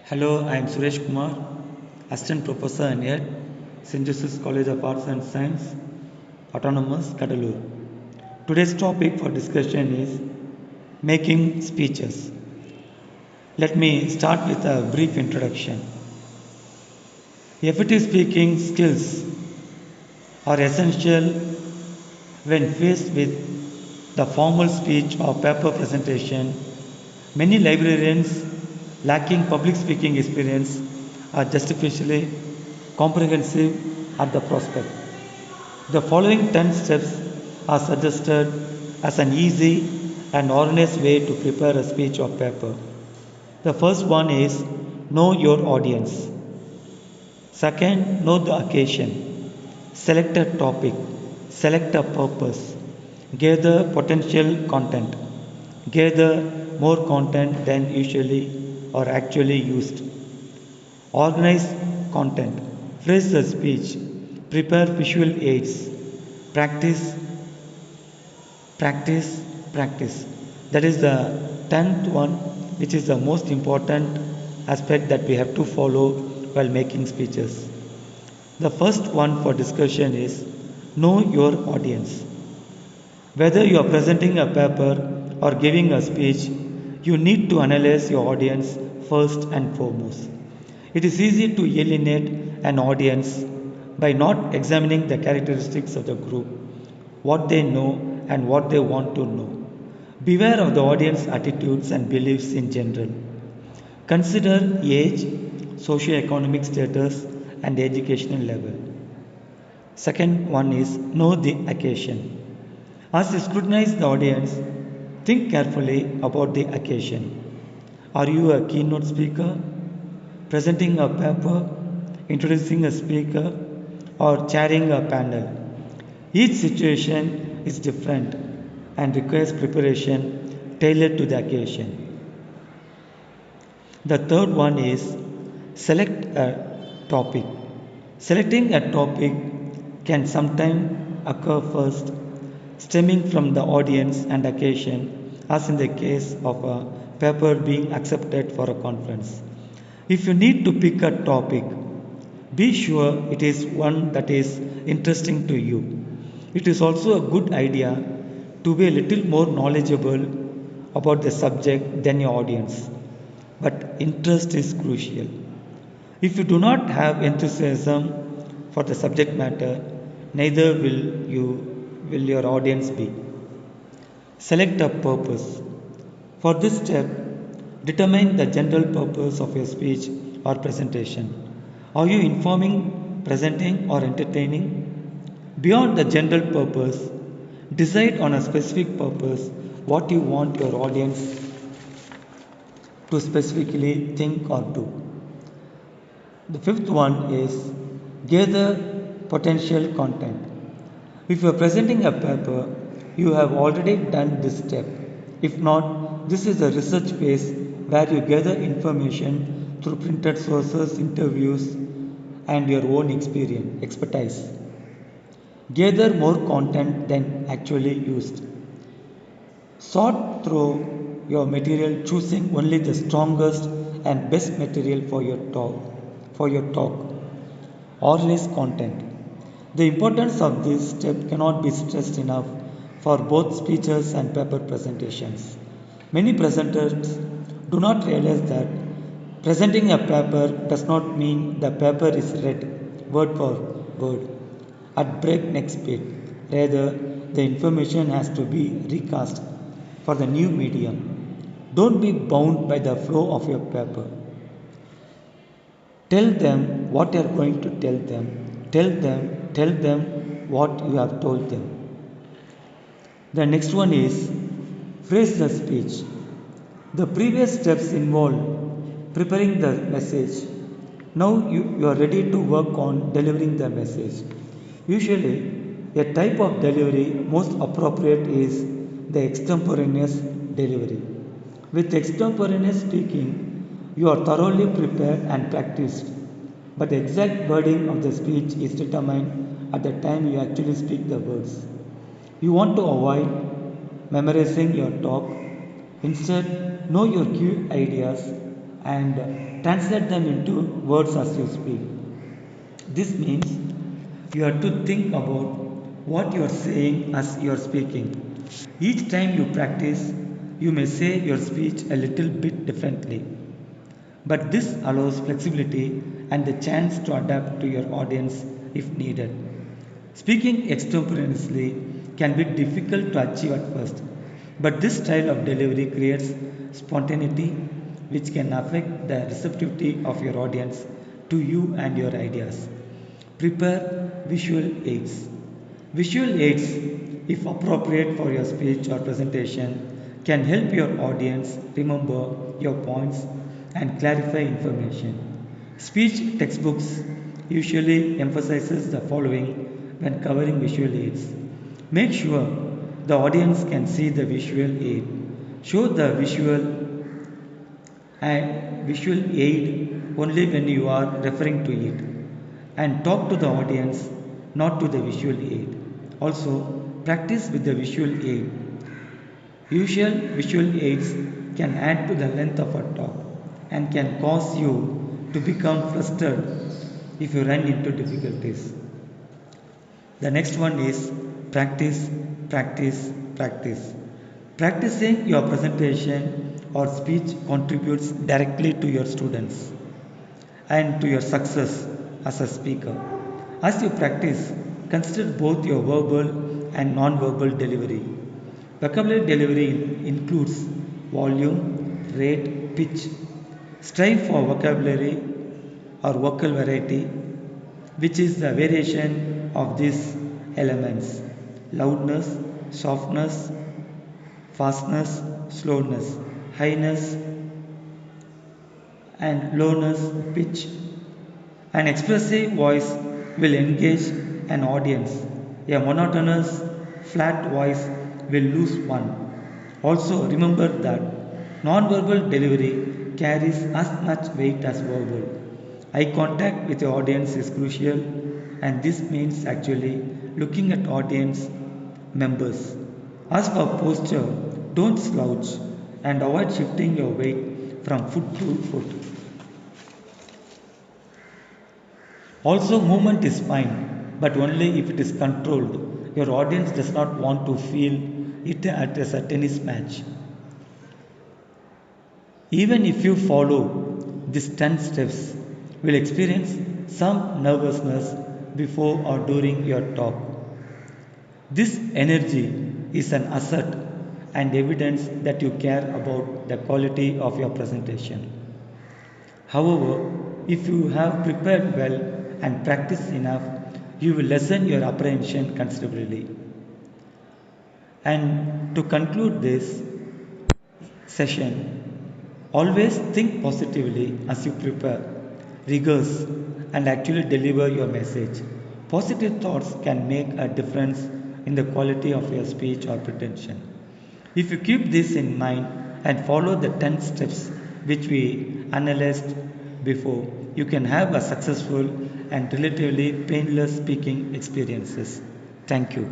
Hello, I am Suresh Kumar, Assistant Professor at St.Joseph College of Arts and Science, Autonomous, Cuddalore. Today's topic for discussion is making speeches. Let me start with a brief introduction. Effective speaking skills are essential when faced with the formal speech or paper presentation. Many librarians lacking public speaking experience are justifiably comprehensive at the prospect. The following 10 steps are suggested as an easy and honest way to prepare a speech or paper. The first one is know your audience. Second, know the occasion. Select a topic, select a purpose, gather potential content, gather more content than usually or actually used. Organize content, phrase the speech, prepare visual aids, practice, practice, practice. That is the 10th one, which is the most important aspect that we have to follow while making speeches. The first one for discussion is know your audience. Whether you are presenting a paper or giving a speech, you need to analyze your audience first and foremost. It is easy to alienate an audience by not examining the characteristics of the group, what they know, and what they want to know. Beware of the audience attitudes and beliefs in general. Consider age, socio-economic status, and educational level. Second one is know the occasion. As you scrutinize the audience, think carefully about the occasion. Are you a keynote speaker, presenting a paper, introducing a speaker, or chairing a panel? Each situation is different and requires preparation tailored to the occasion. The third one is select a topic. Selecting a topic can sometimes occur first, stemming from the audience and occasion, as in the case of a paper being accepted for a conference. If you need to pick a topic, be sure it is one that is interesting to you. It is also a good idea to be a little more knowledgeable about the subject than your audience. But interest is crucial. If you do not have enthusiasm for the subject matter, neither will your audience be. Select a purpose. For this step, determine the general purpose of your speech or presentation. Are you informing, presenting, or entertaining? Beyond the general purpose, decide on a specific purpose what you want your audience to specifically think or do. The fifth one is gather potential content. If you are presenting a paper, you have already done this step. If not, this is the research phase where you gather information through printed sources, interviews, and your own experience, expertise. Gather more content than actually used. Sort through your material, choosing only the strongest and best material for your talk. Or less content. The importance of this step cannot be stressed enough for both speeches and paper presentations. Many presenters do not realize that presenting a paper does not mean the paper is read word for word at breakneck speed. Rather, the information has to be recast for the new medium. Don't be bound by the flow of your paper. Tell them what you are going to tell them. Tell them what you have told them. The next one is phrase the speech. The previous steps involve preparing the message. Now you are ready to work on delivering the message. Usually, a type of delivery most appropriate is the extemporaneous delivery. With extemporaneous speaking, you are thoroughly prepared and practiced, but the exact wording of the speech is determined at the time you actually speak the words. You want to avoid memorizing your talk. Instead, know your key ideas and translate them into words as you speak. This means you have to think about what you are saying as you are speaking. Each time you practice, you may say your speech a little bit differently, but this allows flexibility and the chance to adapt to your audience if needed. Speaking extemporaneously can be difficult to achieve at first, but this style of delivery creates spontaneity which can affect the receptivity of your audience to you and your ideas. Prepare visual aids. Visual aids, if appropriate for your speech or presentation, can help your audience remember your points and clarify information. Speech textbooks usually emphasizes the following when covering visual aids. Make sure the audience can see the visual aid. Show the visual aid only when you are referring to it, and talk to the audience, not to the visual aid. Also, practice with the visual aid. Usual visual aids can add to the length of a talk and can cause you to become frustrated if you run into difficulties. The next one is practice, practice, practice. Practicing your presentation or speech contributes directly to your students and to your success as a speaker. As you practice, consider both your verbal and non-verbal delivery. Vocabulary delivery includes volume, rate, pitch. Strive for vocabulary or vocal variety, which is the variation of these elements: loudness, softness, fastness, slowness, highness, and lowness, pitch. An expressive voice will engage an audience. A monotonous, flat voice will lose one. Also, remember that non-verbal delivery carries as much weight as verbal. Eye contact with your audience is crucial, and this means actually looking at audience members. As for posture, don't slouch and avoid shifting your weight from foot to foot. Also, movement is fine, but only if it is controlled. Your audience does not want to feel it at a tennis match. Even if you follow these 10 steps, you will experience some nervousness before or during your talk. This energy is an asset and evidence that you care about the quality of your presentation. However, if you have prepared well and practiced enough, you will lessen your apprehension considerably. And to conclude this session, always think positively as you prepare, rehearse, and actually deliver your message. Positive thoughts can make a difference in the quality of your speech or presentation. If you keep this in mind and follow the 10 steps which we analyzed before, you can have a successful and relatively painless speaking experiences. Thank you.